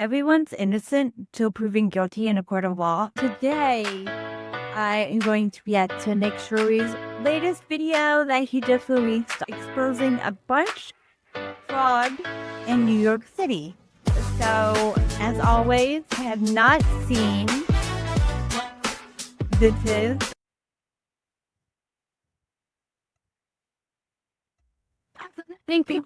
Everyone's innocent until proven guilty in a court of law. Today, I am going to react to Nick Shirley's latest video that he just released exposing a bunch of fraud in New York City. So, as always, I have not seen this is. Thank you.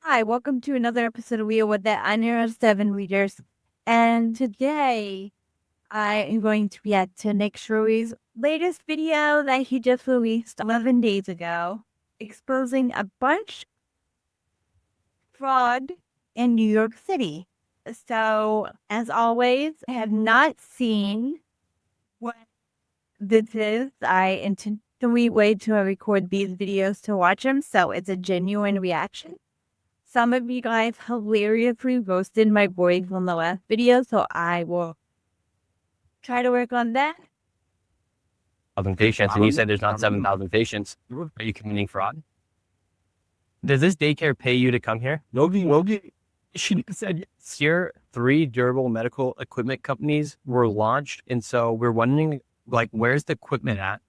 Hi, welcome to another episode of Wheel with the Honor 7 readers. And today, I am going to react to Nick Shirley's latest video that he just released 11 days ago, exposing a bunch of fraud in New York City. So, as always, I have not seen what this is. I intentionally wait to record these videos to watch them, so it's a genuine reaction. Some of you guys hilariously roasted my voice on the last video, so I will try to work on that. 1,000 patients, and you said there's not 7,000 patients. Are you committing fraud? Does this daycare pay you to come here? Nobody. She said yes. Here, 3 durable medical equipment companies were launched, and so we're wondering, where's the equipment at?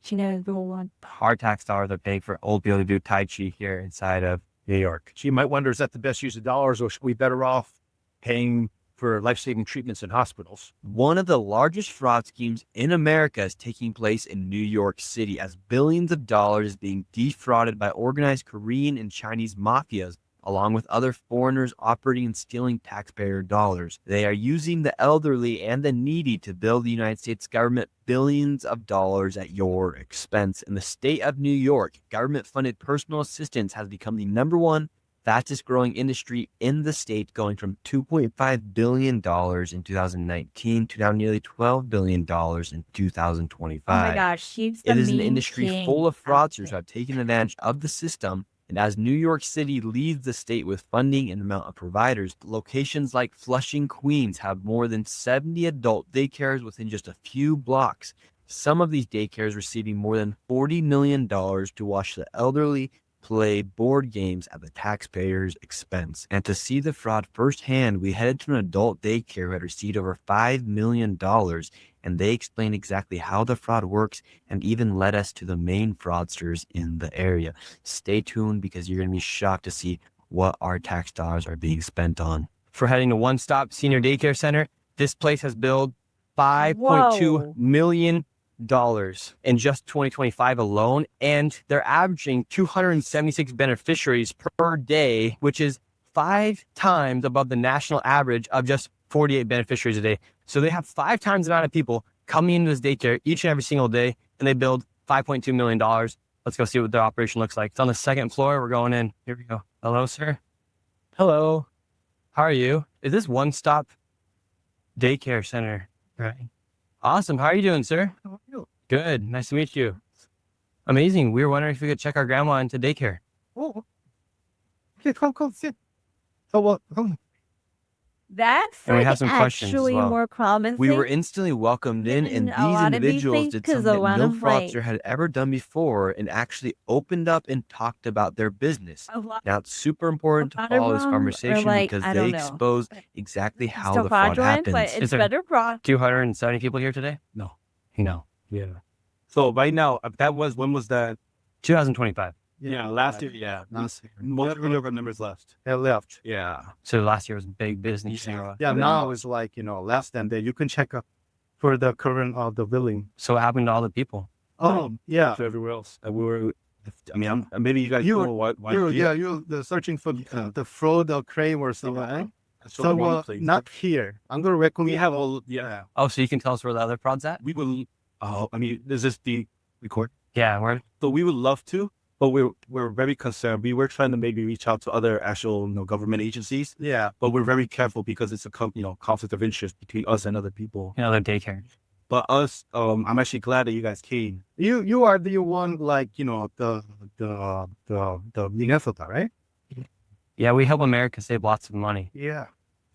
She knows the whole one. Our tax dollars are paying for old people to do Tai Chi here inside of New York. She might wonder, is that the best use of dollars, or should we be better off paying for life-saving treatments in hospitals? One of the largest fraud schemes in America is taking place in New York City as billions of dollars is being defrauded by organized Korean and Chinese mafias, along with other foreigners operating and stealing taxpayer dollars. They are using the elderly and the needy to bill the United States government billions of dollars at your expense. In the state of New York, government-funded personal assistance has become the #1 fastest growing industry in the state, going from $2.5 billion in 2019 to now nearly $12 billion in 2025. Oh my gosh, she's the It is an meme industry king full of out fraudsters who there. have taken advantage of the system. And as New York City leads the state with funding and amount of providers, locations like Flushing, Queens have more than 70 adult daycares within just a few blocks. Some of these daycares receiving more than $40 million to watch the elderly play board games at the taxpayers' expense. And to see the fraud firsthand, we headed to an adult daycare who had received over $5 million, and they explained exactly how the fraud works and even led us to the main fraudsters in the area. Stay tuned, because you're going to be shocked to see what our tax dollars are being spent on. For heading to One Stop Senior Daycare Center, this place has billed $5.2 Whoa. million in just 2025 alone, and they're averaging 276 beneficiaries per day, which is 5 times above the national average of just 48 beneficiaries a day. So they have 5 times the amount of people coming into this daycare each and every single day, and they build $5.2 million. Let's go see what their operation looks like. It's on the 2nd floor. We're going in. Here we go. Hello, sir. Hello. How are you? Is this One Stop Daycare Center? Right. Awesome. How are you doing, sir? How are you? Good. Nice to meet you. Amazing. We were wondering if we could check our grandma into daycare. Oh, okay, come, sit. Oh, well, come. That's And we have some questions as actually well. more promising. We were instantly welcomed in, and A these lot of these individuals things, did 'cause something a that lot no of, fraudster had ever done before, and actually opened up and talked about their business. a lot Now, it's super important to lot of follow this them are conversation because I they don't know. expose exactly how Still the fraud fraudulent, but happens. it's Is there- better fraud. 270 people here today? No. No. Yeah. So right now, when was that? 2025. Yeah, last year. Yeah, last year. Most of our members left. They left. Yeah. So last year was big business. Yeah. Now it's like, less than that. You can check up for the current the billing. So what happened to all the people? Yeah. To everywhere else. We were, maybe you guys You- know what. You're searching for the fraud or crime or something. Right? So not here. I'm gonna recommend. We have all, yeah. Oh, so you can tell us where the other fraud's at? We will, is this the record? Yeah, where? So we would love to, but we're very concerned. We were trying to maybe reach out to other actual, government agencies, Yeah. but we're very careful because it's a conflict of interest between us and other people. Other daycare. But us, I'm actually glad that you guys came. You are the one, like, the Minnesota, right? Yeah, we help America save lots of money. Yeah.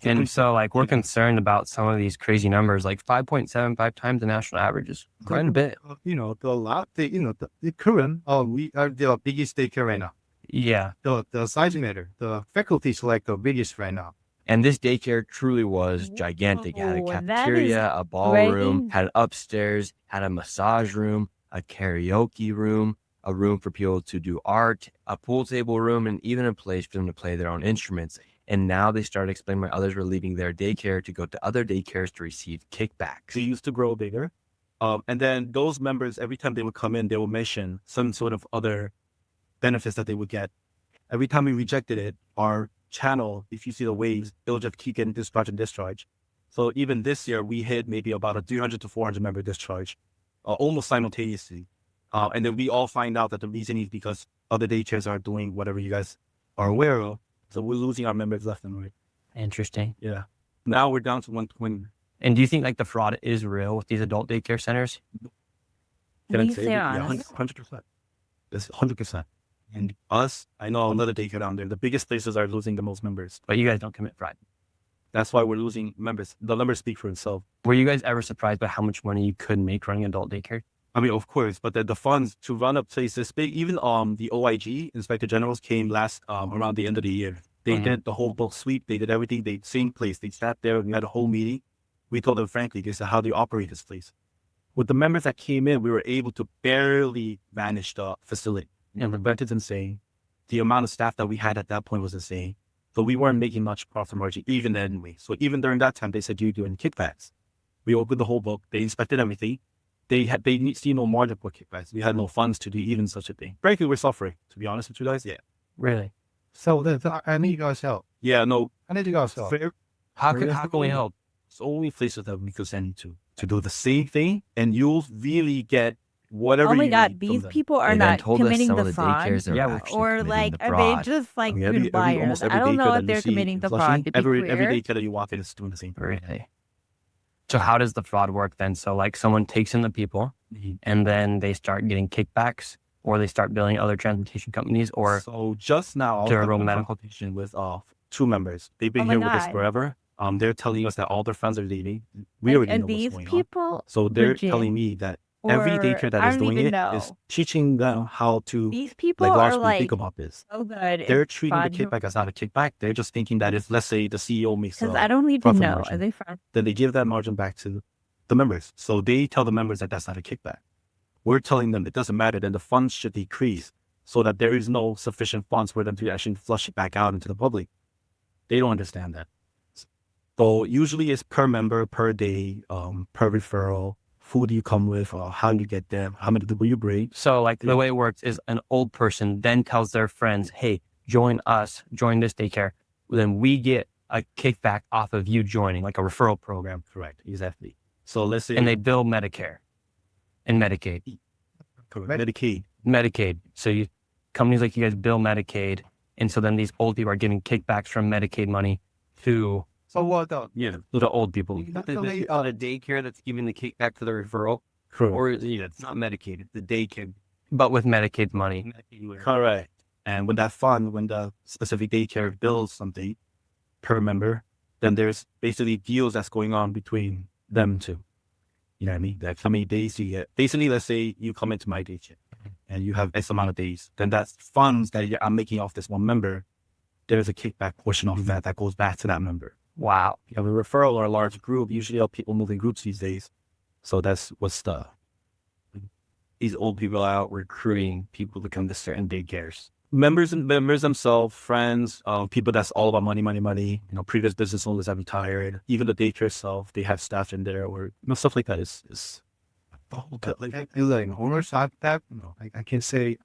And so, we're concerned about some of these crazy numbers, like 5.75 times the national average is quite a bit. The current, we are the biggest daycare right now. Yeah. The designator, the faculty is like the biggest right now. And this daycare truly was gigantic. It had a Whoa, that is cafeteria, a ballroom, great. had an upstairs, had a massage room, a karaoke room, a room for people to do art, a pool table room, and even a place for them to play their own instruments. And now they started explaining why others were leaving their daycare to go to other daycares to receive kickbacks. They used to grow bigger. And then those members, every time they would come in, they would mention some sort of other benefits that they would get. Every time we rejected it, our channel, if you see the waves, it'll just keep getting discharge and discharge. So even this year, we hit maybe about a 300 to 400 member discharge, almost simultaneously. And then we all find out that the reason is because other daycares are doing whatever you guys are aware of. So we're losing our members left and right. Interesting. Yeah. Now we're down to 120. And do you think like the fraud is real with these adult daycare centers? Please say honest. 100%. It's 100%. And us, I know another daycare down there. The biggest places are losing the most members. But you guys don't commit fraud. That's why we're losing members. The numbers speak for itself. Were you guys ever surprised by how much money you could make running adult daycare? I mean, of course, but the funds to run a place this big, even the OIG, Inspector Generals, came last around the end of the year. They did the whole bulk sweep. They did everything. They same place. They sat there and had a whole meeting. We told them, frankly, this is how they operate this place. With the members that came in, we were able to barely manage the facility. And the rent is insane. The amount of staff that we had at that point was insane. So we weren't making much profit margin even anyway. So even during that time, they said, you're doing kickbacks. We opened the whole book. They inspected everything. They see no margin for kickbacks. We had no funds to do even such a thing. Frankly, we're suffering, to be honest with you guys. Yeah. Really? So I need you guys help. Yeah, no. I need you guys help. How can we help? It's only places that we could send you to do the same thing, and you'll really get whatever Oh my you God, need from these them. people are They then not told us committing some the of the fraud. daycares are Yeah, actually Or committing like, the are fraud. they just like I mean, good liars? almost every I don't know daycare if that you they're see committing in the Flushing, fraud, to be every clear. daycare that you walk in is doing the same thing. Really? So how does the fraud work then? So like someone takes in the people and then they start getting kickbacks, or they start billing other transportation companies, or So just now, I was to having enroll a medical. consultation with two members. They've been Oh my here with us God. forever. They're telling us that all their friends are leaving. We Like, already and know what's these going on. people, So they're legit, telling me that every or daycare that I is don't doing even it is know. teaching them how to These people like are largely like think about this. so good. They're treating the kickback as not a kickback. They're just thinking that if, let's say, the CEO makes because I don't even profit know. margin, Are they friends? then they give that margin back to the members. So they tell the members that that's not a kickback. We're telling them it doesn't matter. Then the funds should decrease so that there is no sufficient funds for them to actually flush it back out into the public. They don't understand that. So usually it's per member, per day, per referral. Who do you come with? Or how do you get them? How many people you bring? So like the way it works is an old person then tells their friends, hey, join us, join this daycare. Then we get a kickback off of you joining, like a referral program. Correct. Exactly. So let's say And they bill Medicare and Medicaid. Medicaid. Medicaid. So companies like you guys bill Medicaid. And so then these old people are giving kickbacks from Medicaid money to So what the the old people. Luckily, on a daycare that's giving the kickback to the referral, Correct. or it's not Medicaid, it's the daycare. But with Medicaid money. Correct. And when that fund, when the specific daycare bills something per member, then there's basically deals that's going on between them two. You know what I mean? Like how many days you get. Basically, let's say you come into my daycare and you have X amount of days. Then that's funds that I'm making off this one member. There's a kickback portion of that goes back to that member. Wow. You have a referral or a large group. Usually all people move in groups these days. So that's what's These old people are out recruiting people to come to certain daycares. members themselves, friends, people that's all about money. You know, previous business owners have retired. Even the daycare itself, they have staff in there, or stuff like that. Is like owners have that. I can say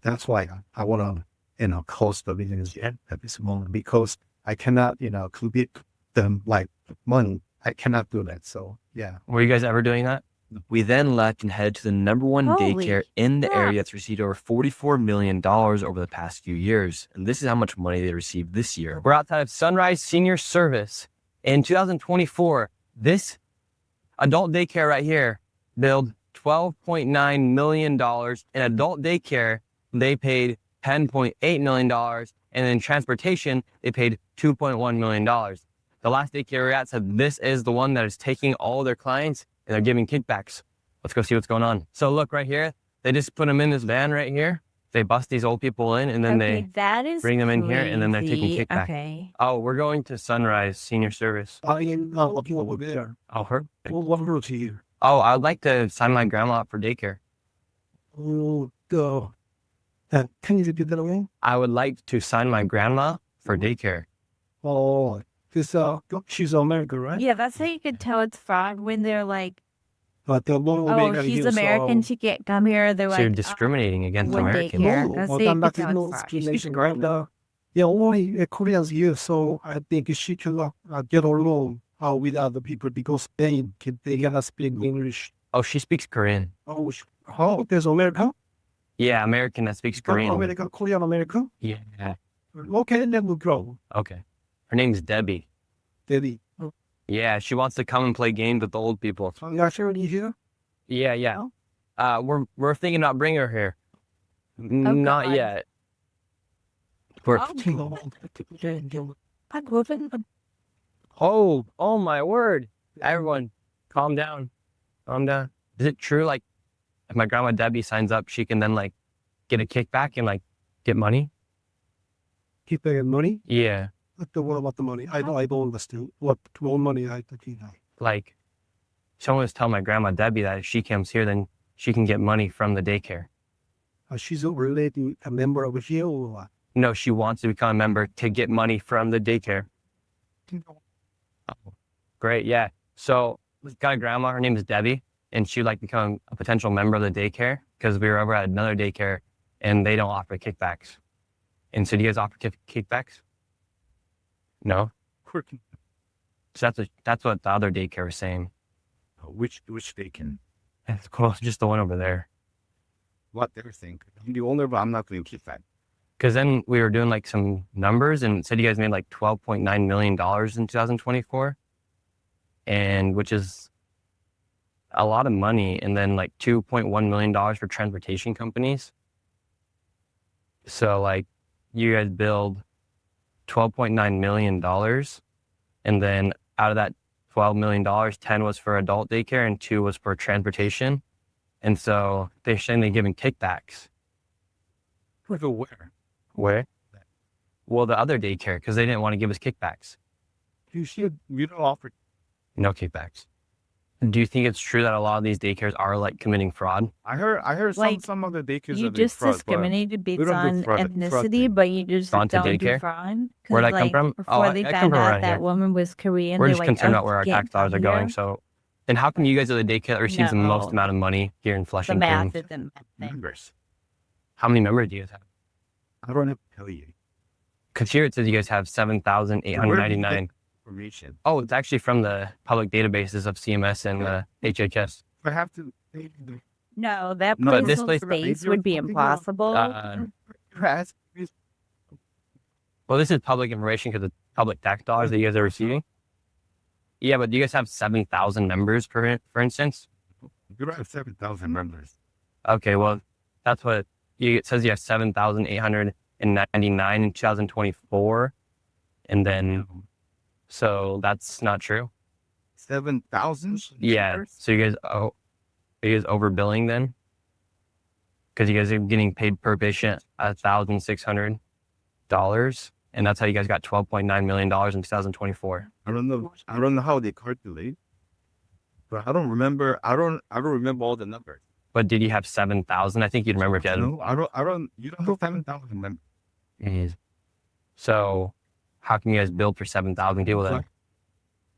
that's why I want to close the business at this moment, because I cannot commit them like money. I cannot do that. So yeah. Were you guys ever doing that? We then left and headed to the number one Holy daycare in the crap. area that's received over $44 million over the past few years. And this is how much money they received this year. We're outside of Sunrise Senior Service. In 2024, this adult daycare right here billed $12.9 million. In adult daycare, they paid $10.8 million. And in transportation, they paid $2.1 million. The last daycare we're at said this is the one that is taking all their clients and they're giving kickbacks. Let's go see what's going on. So look right here. They just put them in this van right here. They bust these old people in, and then they that is bring them in here, and then they're taking crazy. kickback. Okay. Oh, we're going to Sunrise Senior Service. I am not looking over there. Oh, her. What road here? Oh, I'd like to sign my grandma up for daycare. Oh, go. Can you repeat that again? I would like to sign my grandma for daycare. Oh, because she's American, right? Yeah, that's how you could tell it's fraud when they're like, But the one oh, she's American, she can't come here. They're So like, you're discriminating against what Americans. daycare? That's how you could tell no it's fraud. discrimination, right? Yeah, only Koreans here, so I think she can get along with other people because they cannot speak English. Oh, she speaks Korean. Oh, there's America? Yeah, American that speaks Korean. America, Korean, America? Yeah. Okay, then we'll go. Okay. Her name's Debbie. Daddy. Yeah, she wants to come and play games with the old people. You're Shirley here? Yeah. We're thinking about bringing her here. Oh, Not God. yet. We're, oh my word. Everyone, calm down. Calm down. Is it true, like, if my grandma Debbie signs up, she can then, like, get a kickback and, like, get money? Keep paying money? Yeah. What about the money? I don't understand. What money I think Like, someone was telling my grandma Debbie that if she comes here, then she can get money from the daycare. She's related a member of here or what? No, she wants to become a member to get money from the daycare. Great, yeah. So we've got a grandma, her name is Debbie, and she'd like to become a potential member of the daycare because we were over at another daycare and they don't offer kickbacks. And so do you guys offer kickbacks? No? So that's what the other daycare was saying. Which they can. That's cool. Just the one over there. What they're saying. I'm the owner, but I'm not going to keep that. Because then we were doing like some numbers and it said you guys made like $12.9 million in 2024, and which is a lot of money. And then like $2.1 million for transportation companies. So like you guys billed $12.9 million. And then out of that $12 million, 10 was for adult daycare and 2 was for transportation. And so they're saying they're giving kickbacks. Where? Where? Well, the other daycare, because they didn't want to give us kickbacks. We don't offer. No kickbacks. Do you think it's true that a lot of these daycares are like committing fraud? I heard Like, some other daycares You are doing just fraud, but discriminated based we don't do on fraud ethnicity, thing. but you just Gone to don't do daycare? fraud. 'Cause, Where'd I come like, from? Before Oh, they I come found from out around that here. woman was Korean, We're they're just like, concerned oh, about where our you tax can't dollars are come going. here. So, and how come you guys are the daycare that receives the most No. amount of money here in The Flushing? math Queens? isn't that thing. Members. How many members do you guys have? I don't have to tell you Because here it says you guys have 7,899. information. Oh, it's actually from the public databases of CMS and the HHS. I have to. No, that No, but this personal place- space would be impossible. Well, this is public information because it's public tax dollars that you guys are receiving. Yeah, but do you guys have 7,000 members, for instance? We don't have 7,000 members. Okay, well, that's what it says. You have 7,899 in 2024, and then so that's not true. 7,000? Yeah, so you guys are you guys overbilling then? Because you guys are getting paid per patient $1,600, and that's how you guys got $12.9 million in 2024. I don't know how they calculate, but I don't remember all the numbers. But did you have 7,000? I think you'd remember if you had. No, I don't. You don't have 7,000 members. Jeez. So, how can you guys build for 7,000 people then? Like-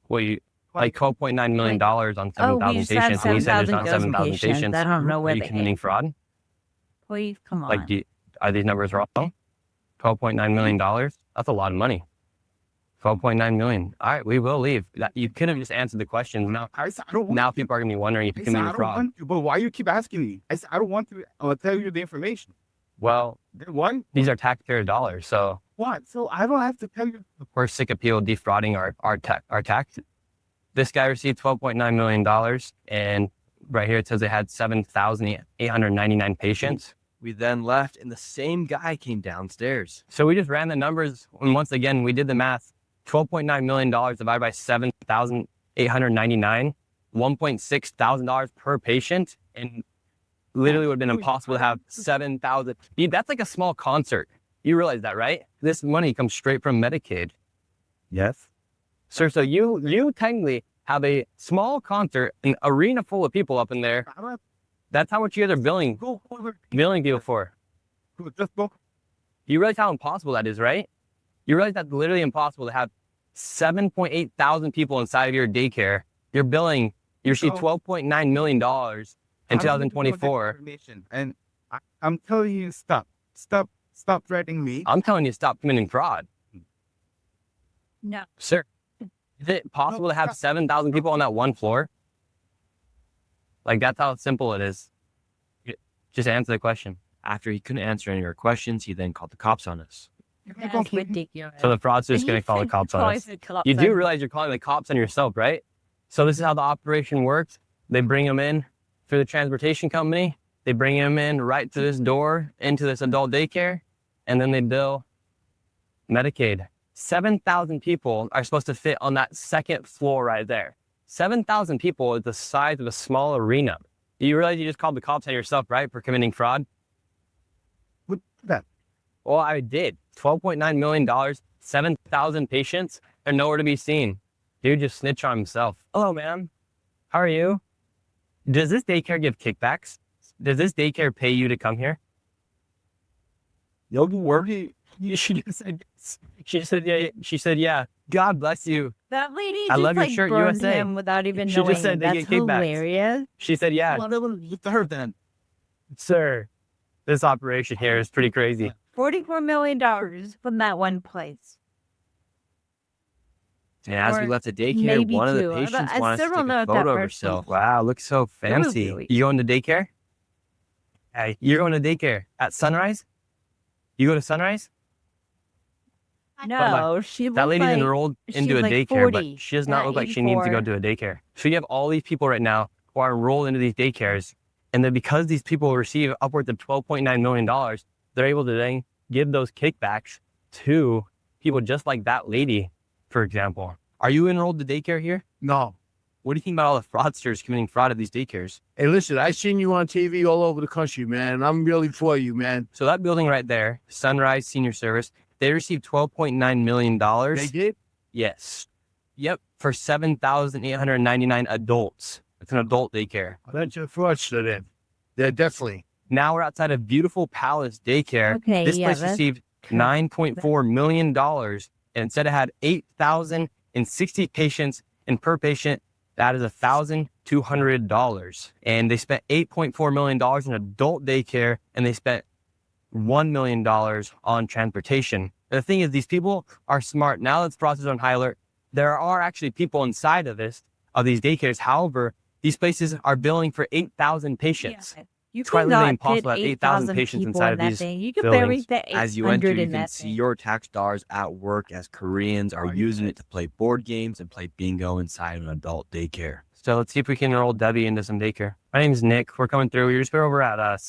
Well, you like $12.9 million on Oh, 7,000 we just have patients, and you said there's not 7,000 7,000 patients. I don't know Are where you they committing fraud? Please, come on. Like, are these numbers wrong? $12.9 million? That's a lot of money. $12.9 million. All right, we will leave. You could have just answered the question. Now people are going to be wondering if you committed fraud. But why you keep asking me? I said I don't want to tell you the information. Well, Then why? these are taxpayer dollars, so What? So I don't have to tell you. we're sick of people defrauding our tax. This guy received $12.9 million, and right here it says they had 7,899 patients. We then left, and the same guy came downstairs. So we just ran the numbers, and once again, we did the math. $12.9 million divided by 7,899, $1.6 thousand per patient. And literally would have been impossible to have 7,000. That's like a small concert. You realize that, right? This money comes straight from Medicaid. Yes. Sir, so you technically have a small concert, an arena full of people up in there. That's how much you guys are billing people for. You realize how impossible that is, right? You realize that's literally impossible to have 7.8 thousand people inside of your daycare. You're billing, you received $12.9 million in 2024. And I'm telling you, stop threatening me. I'm telling you, stop committing fraud. No. Sir, is it possible to have 7,000 people on that one floor? Like, that's how simple it is. Just answer the question. After he couldn't answer any of our questions, he then called the cops on us. That's ridiculous. So the fraudster's going to call the cops on us. You do realize you're calling the cops on yourself, right? So this is how the operation works. They bring them in through the transportation company. They bring them in right to this door into this adult daycare, and then they bill Medicaid. 7,000 people are supposed to fit on that second floor right there. 7,000 people is the size of a small arena. Do you realize you just called the cops on yourself, right, for committing fraud? What that? Well, I did. $12.9 million, 7,000 patients, they're nowhere to be seen. Dude just snitched on himself. Hello, ma'am. How are you? Does this daycare give kickbacks? Does this daycare pay you to come here? Yo, where do She just said yes. She said, yeah. She said, yeah. God bless you. That lady I just love your like shirt, burned USA. him without even She knowing. just said they That's get kickbacks. hilarious. She said, yeah. with her then? Sir, this operation here is pretty crazy. $44 million from that one place. And as we Or left the daycare, maybe one of the two. patients I wanted still us to don't take know a if that photo of person- herself. Wow, looks so fancy. really- You going to daycare? Hey, you're going to daycare at Sunrise? You go to Sunrise? No, she That looks lady's like enrolled into she's a like daycare, 40 but she does not at look like she needs to go 84. to a daycare. So you have all these people right now who are enrolled into these daycares, and then because these people receive upwards of $12.9 million, they're able to then give those kickbacks to people just like that lady, for example. Are you enrolled to daycare here? No. What do you think about all the fraudsters committing fraud at these daycares? Hey, listen, I seen you on TV all over the country, man. I'm really for you, man. So that building right there, Sunrise Senior Service, they received $12.9 million. They did? Yes. Yep. For 7,899 adults. It's an adult daycare. That's a fraudster then. They're definitely. Now we're outside of beautiful Palace Daycare. Okay, This yeah, place that's received $9.4 million. And instead it had 8,060 patients, and per patient, that is $1,200. And they spent $8.4 million in adult daycare, and they spent $1 million on transportation. And the thing is, these people are smart. Now that this process is on high alert, there are actually people inside of these daycares. However, these places are billing for 8,000 patients. Yeah. You It's quite could literally not impossible fit to have 8,000 patients people inside in of that these thing. You could buildings. bury the As you enter, 800 you in can that see thing. your tax dollars at work as Koreans are using it to play board games and play bingo inside an adult daycare. So let's see if we can enroll Debbie into some daycare. My name is Nick. We're coming through. We just were over at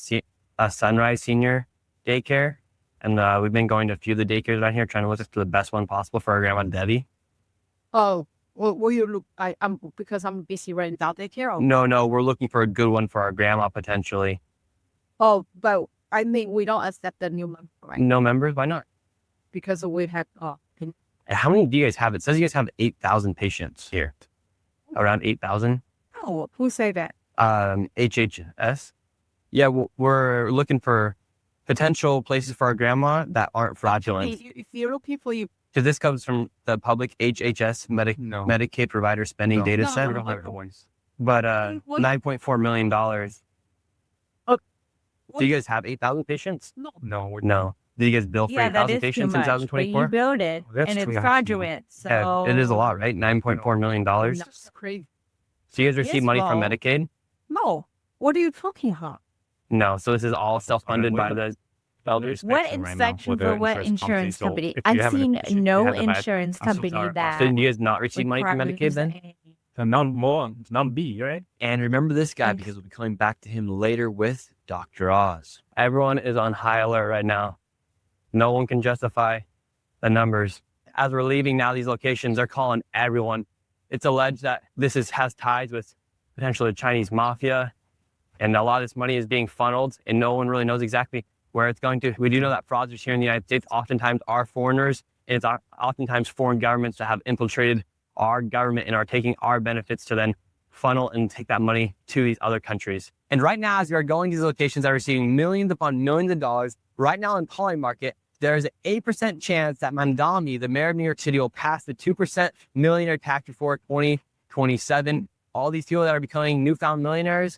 Sunrise Senior Daycare. And we've been going to a few of the daycares around here, trying to look for the best one possible for our grandma Debbie. Oh, well, you look. I'm because I'm busy right now. Daycare. Or, No, we're looking for a good one for our grandma potentially. oh, but I mean we don't accept the new member, right? No members? Why not? Because we have. And how many do you guys have? It says you guys have 8,000 patients here. Around 8,000. Oh, who say that? HHS. Yeah, we're looking for potential places for our grandma that aren't fraudulent. If you're looking for you, Because this comes from the public HHS Medicaid provider spending data No, set. we don't have the ones. But What? $9.4 million. What? Do you guys have 8,000 patients? No. No. Did you guys bill for Yeah, that 8,000 is too patients in much. But 2024? you build it, That's and it's too much. fraudulent. So Yeah, it is a lot, right? $9.4 million. That's crazy. So you guys It receive is money from low. Medicaid? No, what are you talking about? No. So this is all self-funded by the elders? What inspection right inspection now with for the what insurance insurance company. company? So if you I've have an seen issue, you no have to buy it. insurance I'm so company sorry. that So did you guys not receive money from Medicaid then? And non B, right? And remember this guy Thanks. because we'll be coming back to him later with Dr. Oz. Everyone is on high alert right now. No one can justify the numbers. As we're leaving now these locations, they're calling everyone. It's alleged that this has ties with potentially the Chinese mafia, And a lot of this money is being funneled and no one really knows exactly where it's going to. We do know that fraudsters here in the United States oftentimes are foreigners, and it's oftentimes foreign governments that have infiltrated our government and are taking our benefits to then funnel and take that money to these other countries. And right now, as we are going to these locations that are receiving millions upon millions of dollars, right now in Poly Market, there's an 8% chance that Mandami, the mayor of New York City, will pass the 2% millionaire tax reform 2027. All these people that are becoming newfound millionaires,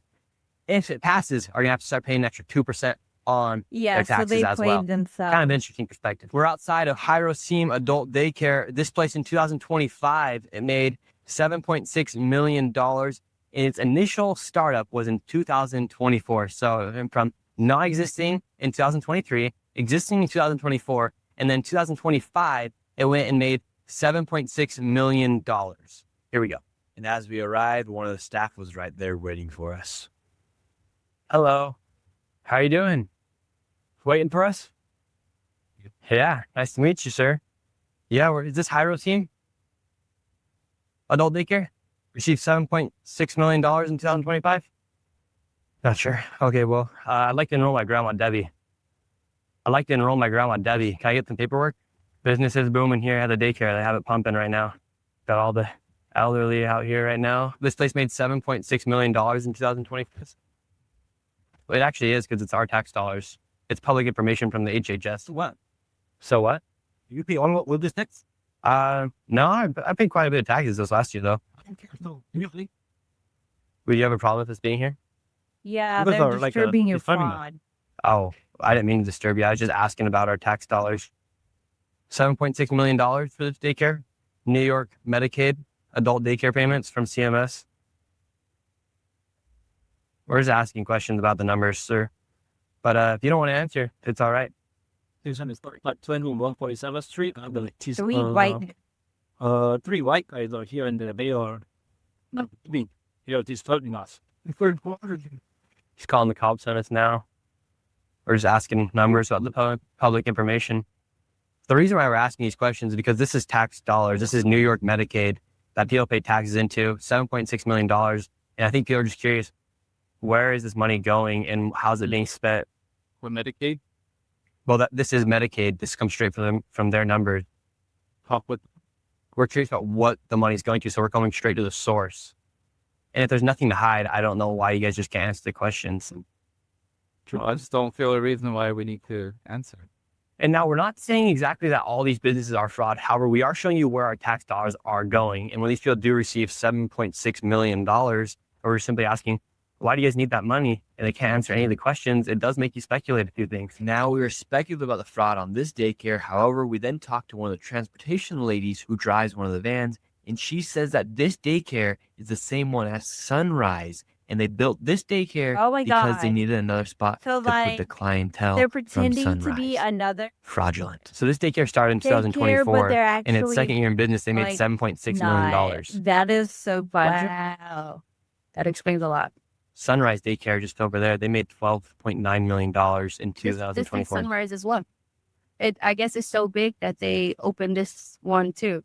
if it passes, are going to have to start paying an extra 2% on their taxes so they as played well. themselves. Kind of interesting perspective. We're outside of Hiroshima Adult Daycare. This place in 2025, it made $7.6 million. And its initial startup was in 2024. So it went from non-existing in 2023, existing in 2024, and then 2025, it went and made $7.6 million. Here we go. And as we arrived, one of the staff was right there waiting for us. Hello. How are you doing? Waiting for us? Yeah, nice to meet you, sir. Yeah, is this Hyro team? Adult daycare? Received $7.6 million in 2025? Not sure. Okay, well, I'd like to enroll my grandma, Debbie. Can I get some paperwork? Business is booming here at the daycare. They have it pumping right now. Got all the elderly out here right now. This place made $7.6 million in 2025. Well, it actually is because it's our tax dollars. It's public information from the HHS. What? So what? You pay all with this tax? No, I paid quite a bit of taxes this last year, though. I don't care. No, really? Would you have a problem with us being here? Yeah, Those they're are like, disturbing your disturbing us. fraud. Oh, I didn't mean to disturb you. I was just asking about our tax dollars. $7.6 million for this daycare. New York Medicaid adult daycare payments from CMS. We're just asking questions about the numbers, sir. But if you don't want to answer, it's all right. This one is like 2147th Street. I believe it is, 3 white. 3 white guys are here in the Bay or not me. Here it is floating us. He's calling the cops on us now. We're just asking numbers about the public information. The reason why we're asking these questions is because this is tax dollars. This is New York Medicaid that people pay taxes into, $7.6 million. And I think people are just curious, where is this money going and how's it being spent? With Medicaid, Well, this is Medicaid. This comes straight from their numbers. talk with. We're curious about what the money's going to, so we're going straight to the source. And if there's nothing to hide, I don't know why you guys just can't answer the questions. I just don't feel a reason why we need to answer. And now we're not saying exactly that all these businesses are fraud. However, we are showing you where our tax dollars are going. And when these people do receive $7.6 million, or we're simply asking, why do you guys need that money? And they can't answer any of the questions. It does make you speculate a few things. Now we were speculative about the fraud on this daycare. However, we then talked to one of the transportation ladies who drives one of the vans, and she says that this daycare is the same one as Sunrise. And they built this daycare Oh my because they God. needed another spot So, to put like, the clientele They're from pretending to be Sunrise. another Fraudulent. So this daycare started in daycare, but 2024. they're actually In its second year in business, they made like, $7.6 million. not. That is so funny. Wow. That explains a lot. Sunrise Daycare just over there, they made $12.9 million in This is 2024. Sunrise as well. I guess it's so big that they opened this one too.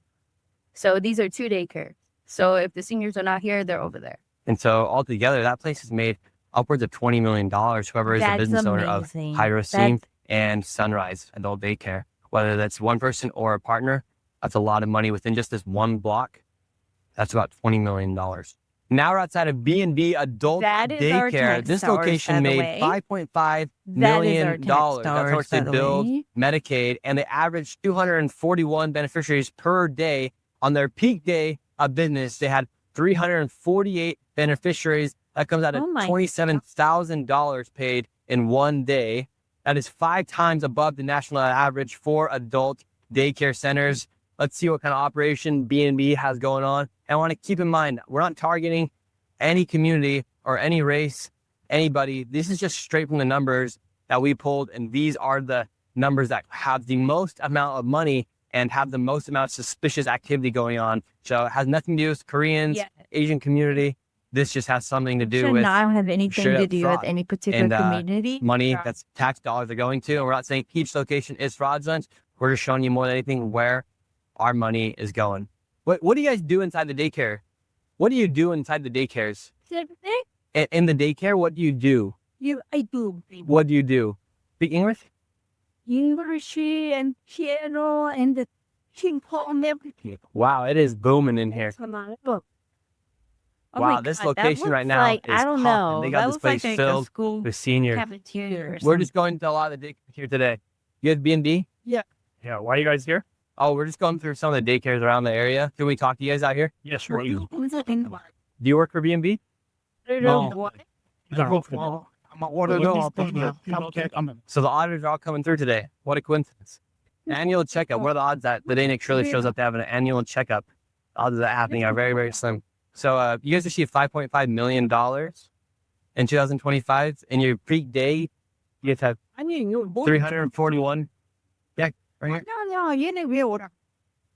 So these are 2 daycare. So if the seniors are not here, they're over there. And so altogether, that place has made upwards of $20 million. Whoever is the That's business owner of amazing. Hyroseam and Sunrise Adult Daycare, whether that's one person or a partner, that's a lot of money within just this one block. That's about $20 million. Now we're outside of B&B Adult That is our Daycare. tax This dollars, location by the made way. $5.5 That is million. our tax That's how much dollars, they by the build way. Medicaid, and they averaged 241 beneficiaries per day. On their peak day of business, they had 348 beneficiaries. That comes out of Oh my $27,000 paid in one day. That is 5 times above the national average for adult daycare centers. Let's see what kind of operation B&B has going on. And I want to keep in mind, we're not targeting any community or any race, anybody. This is just straight from the numbers that we pulled. And these are the numbers that have the most amount of money and have the most amount of suspicious activity going on. So it has nothing to do with Koreans, Yeah. Asian community. This just has something to do Should with not have anything straight to up do fraud. with any particular And, community. money Yeah. that's tax dollars are going to. And we're not saying each location is fraudulent. We're just showing you more than anything where our money is going. What do you guys do inside the daycare? What do you do inside the daycares? In the daycare, what do you do? I do. What do you do? Speak English? English and piano and the ping pong and everything. Wow, it is booming in here. Oh Wow, my this God, that location right looks now like, is I don't popping. know. They That got this looks place like a filled school with seniors. cafeteria or We're something. just going to a lot of the daycare here today. You have B&B? Yeah, why are you guys here? Oh, we're just going through some of the daycares around the area. Can we talk to you guys out here? Yeah, sure. Do you work for B&B? No. I'm an auditor. So the auditors are all coming through today. What a coincidence. Annual checkup. What are the odds that the day Nick Shirley shows up to have an annual checkup? The odds of that happening are very, very slim. So you guys received $5.5 million in 2025. In your peak day, you guys have 341. Yeah, right here.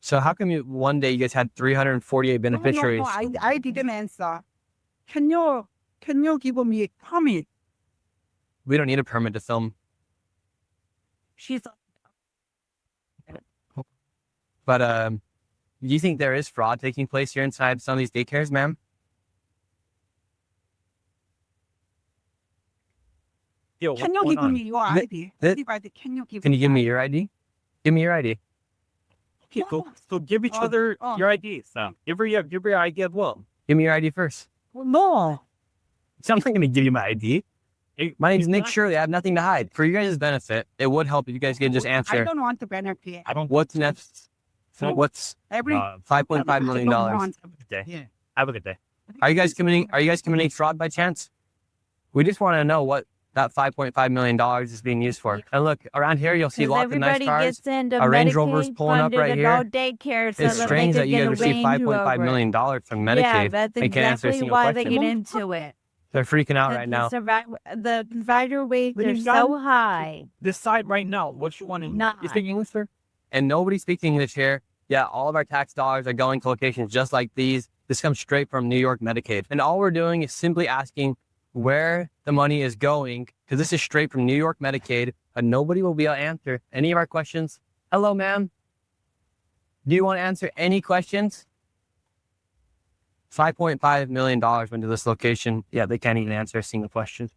So how come one day you guys had 348 beneficiaries? I didn't answer. Can you give me a permit? We don't need a permit to film. But do you think there is fraud taking place here inside some of these daycares, ma'am? Can you give me your ID? Can you give me your ID? Give me your ID. Okay, so give each other your IDs. Give your ID as well. Give me your ID first. No. So I'm not going to give you my ID. My name's Nick Shirley. I have nothing to hide. For you guys' benefit, it would help if you guys could just I answer. don't want the benefit. What's next? What's Every $5.5 million? Yeah. Have a good day. Are you guys committing fraud by chance? We just want to know what that $5.5 million is being used for. And look, around here, you'll see lots of nice cars. A Range Rover's pulling up right here. Daycare, so It's that strange they that could you get guys a received Range $5.5 Rover. million from Medicaid Yeah, that's and can't answer a exactly single why question. they get into it. They're freaking out right now. The provider rates are you so high. Decide right now what you want to Nah. You speak English, sir? And nobody speaks English here. Yeah, all of our tax dollars are going to locations just like these. This comes straight from New York Medicaid. And all we're doing is simply asking where the money is going, because this is straight from New York Medicaid, and nobody will be able to answer any of our questions. Hello, ma'am. Do you want to answer any questions? $5.5 million went to this location. Yeah, they can't even answer a single question.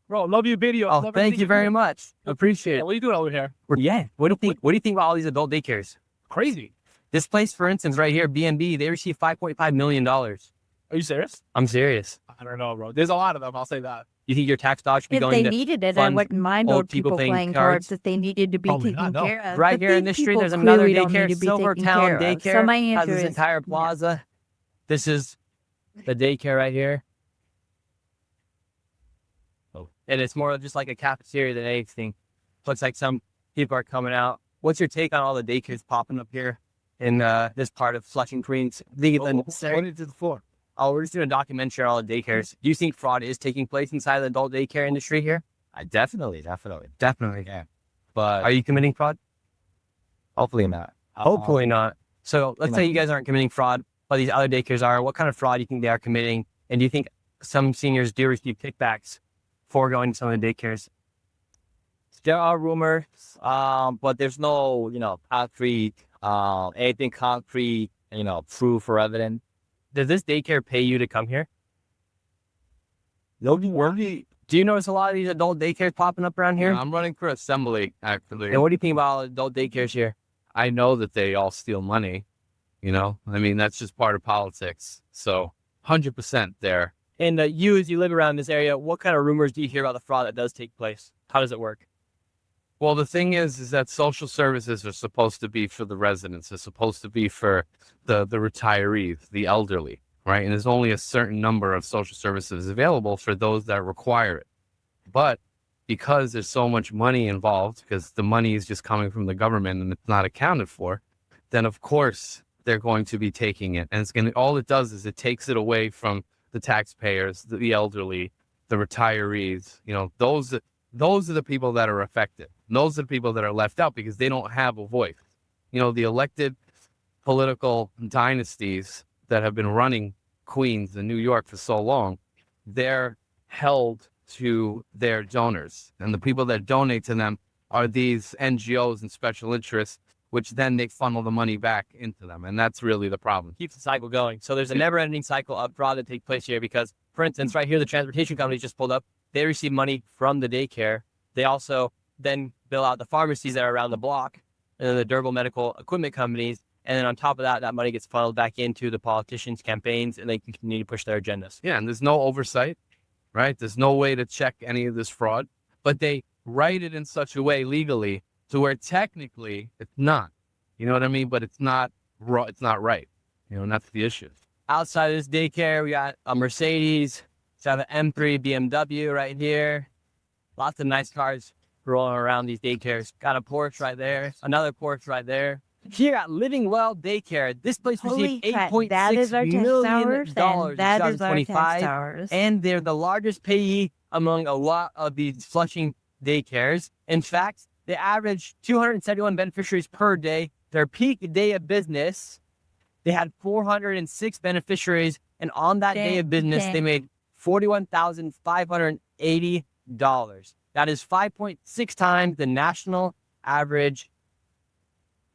Bro, love your video. Oh, thank you very much. Appreciate it. What are you doing over here? Yeah. What do you think? What do you think about all these adult daycares? Crazy. This place, for instance, right here, B&B, they received $5.5 million. Are you serious? I'm serious. I don't know, bro. There's a lot of them. I'll say that. You think your tax dollars should be If going they to needed it, I fund wouldn't mind old old people people playing playing cards? cards if they needed to be Probably taken not, no. care of. Right But here in these this street, people there's another clearly don't need daycare, to be taken Silvertown care of. Daycare. So my Has answer this is entire plaza. This is the daycare right here. Oh. And it's more just like a cafeteria than anything. Looks like some people are coming out. What's your take on all the daycares popping up here in this part of Flushing, Queens? What is it for? Oh, we're just doing a documentary on all the daycares. Do you think fraud is taking place inside the adult daycare industry here? Definitely. Definitely. Yeah. Are But you committing fraud? hopefully not. Hopefully not. So let's You say know. you guys aren't committing fraud, but these other daycares are. What kind of fraud do you think they are committing? And do you think some seniors do receive kickbacks for going to some of the daycares? There are rumors, but there's no, concrete, anything concrete, proof or evidence. Does this daycare pay you to come here? They'll be worthy. Do you notice a lot of these adult daycares popping up around here? Yeah, I'm running for assembly, actually. And what do you think about adult daycares here? I know that they all steal money, I mean, that's just part of politics. So 100% there. And you, as you live around this area, what kind of rumors do you hear about the fraud that does take place? How does it work? Well, the thing is that social services are supposed to be for the residents. They're supposed to be for the retirees, the elderly, right? And there's only a certain number of social services available for those that require it. But because there's so much money involved, because the money is just coming from the government and it's not accounted for, then of course they're going to be taking it. And all it does is it takes it away from the taxpayers, the elderly, the retirees. Those are the people that are affected. Those are the people that are left out because they don't have a voice. The elected political dynasties that have been running Queens and New York for so long, they're held to their donors. And the people that donate to them are these NGOs and special interests, which then they funnel the money back into them. And that's really the problem. Keeps the cycle going. So there's a never-ending cycle of fraud that takes place here because for instance, right here, the transportation company just pulled up. They receive money from the daycare. They also then bill out the pharmacies that are around the block and then the durable medical equipment companies. And then on top of that, that money gets funneled back into the politicians' campaigns and they can continue to push their agendas. Yeah, and there's no oversight, right? There's no way to check any of this fraud, but they write it in such a way legally to where technically it's not. You know what I mean? But it's not it's not right. You know, and that's the issue. Outside of this daycare, we got a Mercedes. We have an M3 BMW right here. Lots of nice cars rolling around these daycares. Got a Porsche right there. Another Porsche right there. Here at Living Well Daycare, this place Holy received crap, $8.6 that is our tax million towers, and that in is our tax 2025. towers. And they're the largest payee among a lot of these Flushing daycares. In fact, they average 271 beneficiaries per day. Their peak day of business, they had 406 beneficiaries. And on that day of business, they made $41,580. That is 5.6 times the national average.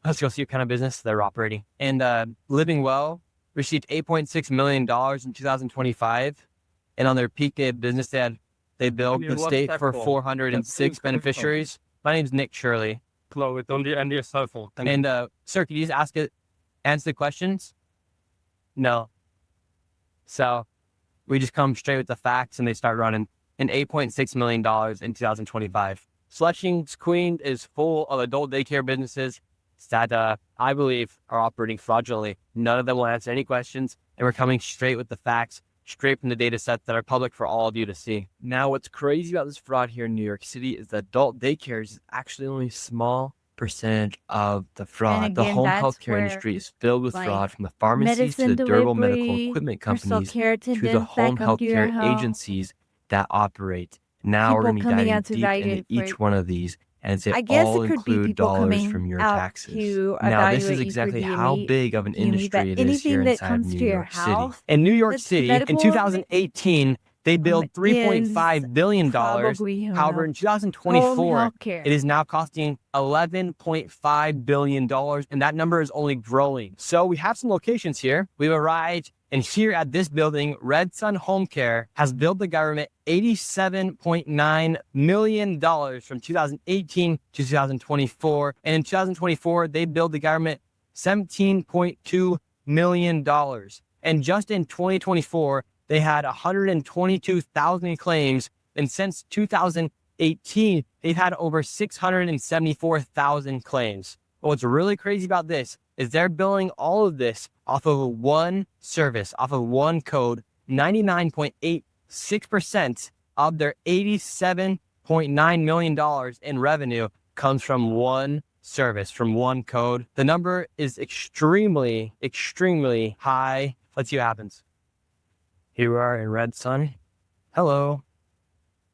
Let's go see what kind of business they're operating. And Living Well received $8.6 million in 2025. And on their peak day of business, they billed the state for 406 beneficiaries. My name's Nick Shirley. Chloe, don't you end your cell phone? And sir, could you just answer the questions? No. So we just come straight with the facts and they start running. And $8.6 million in 2025. Flushing's Queen is full of adult daycare businesses that I believe are operating fraudulently. None of them will answer any questions, and we're coming straight with the facts, straight from the data sets that are public for all of you to see. Now, what's crazy about this fraud here in New York City is that adult daycares is actually only a small percentage of the fraud. And The again, home that's healthcare where, industry is filled with like, fraud, from the pharmacies to medicine the durable medical delivery, equipment personal companies care to the attendants home that come to your healthcare house. agencies that operate. Now we're going People to be coming diving out to deep into evaluate each for- one of these, and they I guess all it could be include people dollars coming from your out taxes. to Now, this evaluate is you for exactly how DME, big of an but industry it is anything here that inside of comes New to your York City. house, In New York that's City, in medical 2018, they billed $3.5 billion. probably However, in home 2024, healthcare. it is now costing $11.5 billion, and that number is only growing. So we have some locations here. We've arrived, and here at this building, Red Sun Home Care has billed the government $87.9 million from 2018 to 2024. And in 2024, they billed the government $17.2 million. And just in 2024, they had 122,000 claims. And since 2018, they've had over 674,000 claims. But what's really crazy about this is they're billing all of this off of one service, off of one code. 99.86% of their $87.9 million in revenue comes from one service, from one code. The number is extremely, extremely high. Let's see what happens. Here we are in Red Sun. Hello.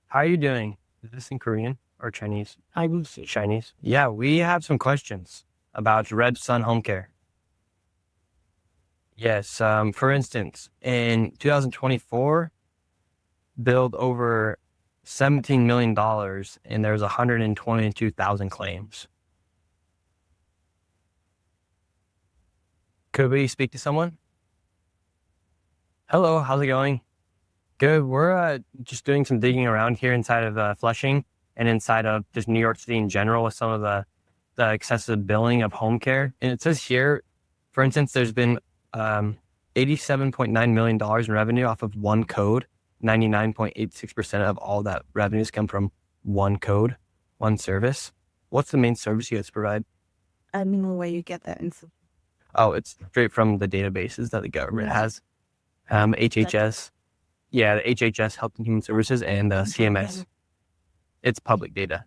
How are you doing? Is this in Korean or Chinese? I will say Chinese. Yeah, we have some questions about Red Sun Home Care. Yes, for instance, in 2024, billed over $17 million and there's 122,000 claims. Could we speak to someone? Hello, how's it going? Good. We're just doing some digging around here inside of Flushing and inside of just New York City in general with some of the excessive billing of home care. And it says here, for instance, there's been $87.9 million in revenue off of one code. 99.86% of all that revenues come from one code, one service. What's the main service you guys provide? I don't know where you get that info. Oh, it's straight from the databases that the government has. HHS. Yeah, the HHS, Health and Human Services, and CMS. It's public data.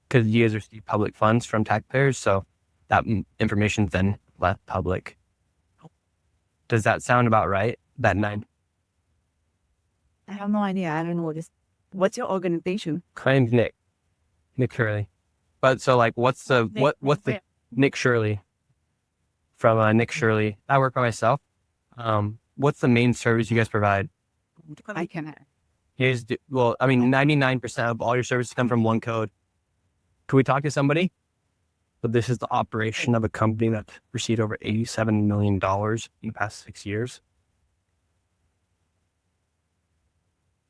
Because you guys receive public funds from taxpayers, so that information is then left public. Does that sound about right? That nine? I have no idea. I don't know what this. What's your organization? My name's Nick. Nick Shirley. But so like what's the Nick Shirley from Nick Shirley. I work by myself. What's the main service you guys provide? I cannot. You guys do, well, I mean 99% of all your services come from one code. Can we talk to somebody? But this is the operation of a company that received over $87 million in the past 6 years.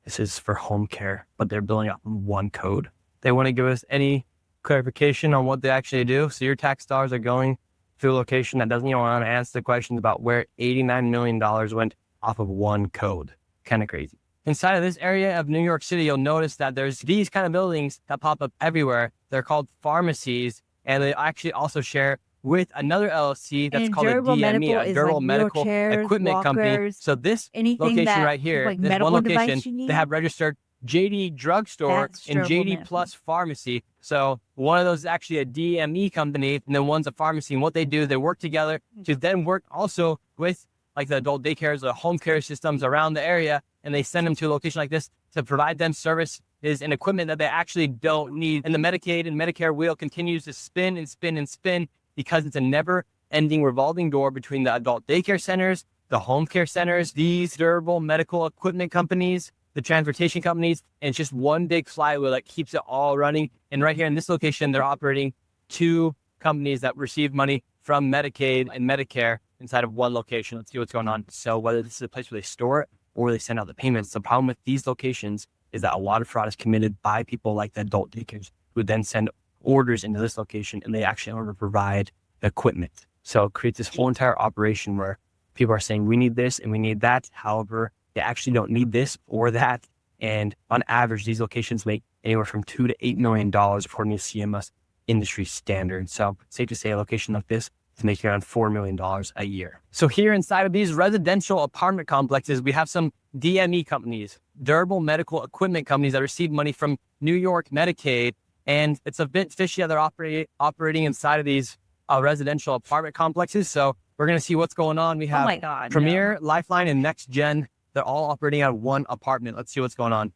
This is for home care, but they're building up one code. They want to give us any clarification on what they actually do. So your tax dollars are going to a location that doesn't even want to answer the questions about where $89 million went off of one code. Kind of crazy. Inside of this area of New York City, you'll notice that there's these kind of buildings that pop up everywhere. They're called pharmacies, and they actually also share with another LLC that's And called a durable DME, medical a is durable like medical wheelchairs, equipment company. walkers, So this anything location that right here, like this medical one device location, you they need. have registered JD Drugstore That's and durable JD medical. Plus Pharmacy. So one of those is actually a DME company, and then one's a pharmacy. And what they do, they work together to then work also with like the adult daycares, the home care systems around the area, and they send them to a location like this to provide them services and equipment that they actually don't need. And the Medicaid and Medicare wheel continues to spin and spin and spin because it's a never-ending revolving door between the adult daycare centers, the home care centers, these durable medical equipment companies, the transportation companies, and it's just one big flywheel that keeps it all running. And right here in this location, they're operating 2 companies that receive money from Medicaid and Medicare inside of one location. Let's see what's going on. So whether this is a place where they store it or they send out the payments, the problem with these locations is that a lot of fraud is committed by people like the adult daycares who then send orders into this location, and they actually want to provide the equipment. So it creates this whole entire operation where people are saying, we need this and we need that. However, they actually don't need this or that. And on average, these locations make anywhere from $2 to $8 million according to CMS industry standards. So safe to say a location like this is making around $4 million a year. So here inside of these residential apartment complexes, we have some DME companies, durable medical equipment companies that receive money from New York Medicaid. And it's a bit fishy how they're operating inside of these residential apartment complexes. So we're going to see what's going on. We have Oh my God, Premier, Lifeline, and Next Gen. They're all operating out of one apartment. Let's see what's going on.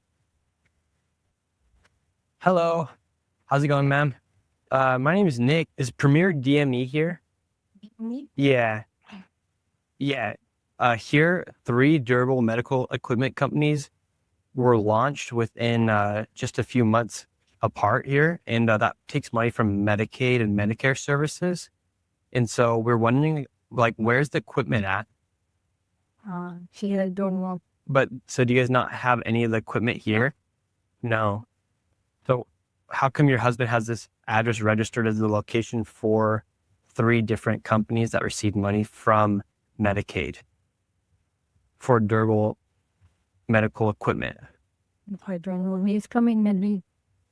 Hello. How's it going, ma'am? My name is Nick. Is Premier DME here? Yeah. Yeah. Here, 3 durable medical equipment companies were launched within just a few months apart here. And that takes money from Medicaid and Medicare services. And so we're wondering, like, where's the equipment at? She had a door. But so do you guys not have any of the equipment here? No. So how come your husband has this address registered as the location for 3 different companies that receive money from Medicaid for durable medical equipment? I don't know. He's coming maybe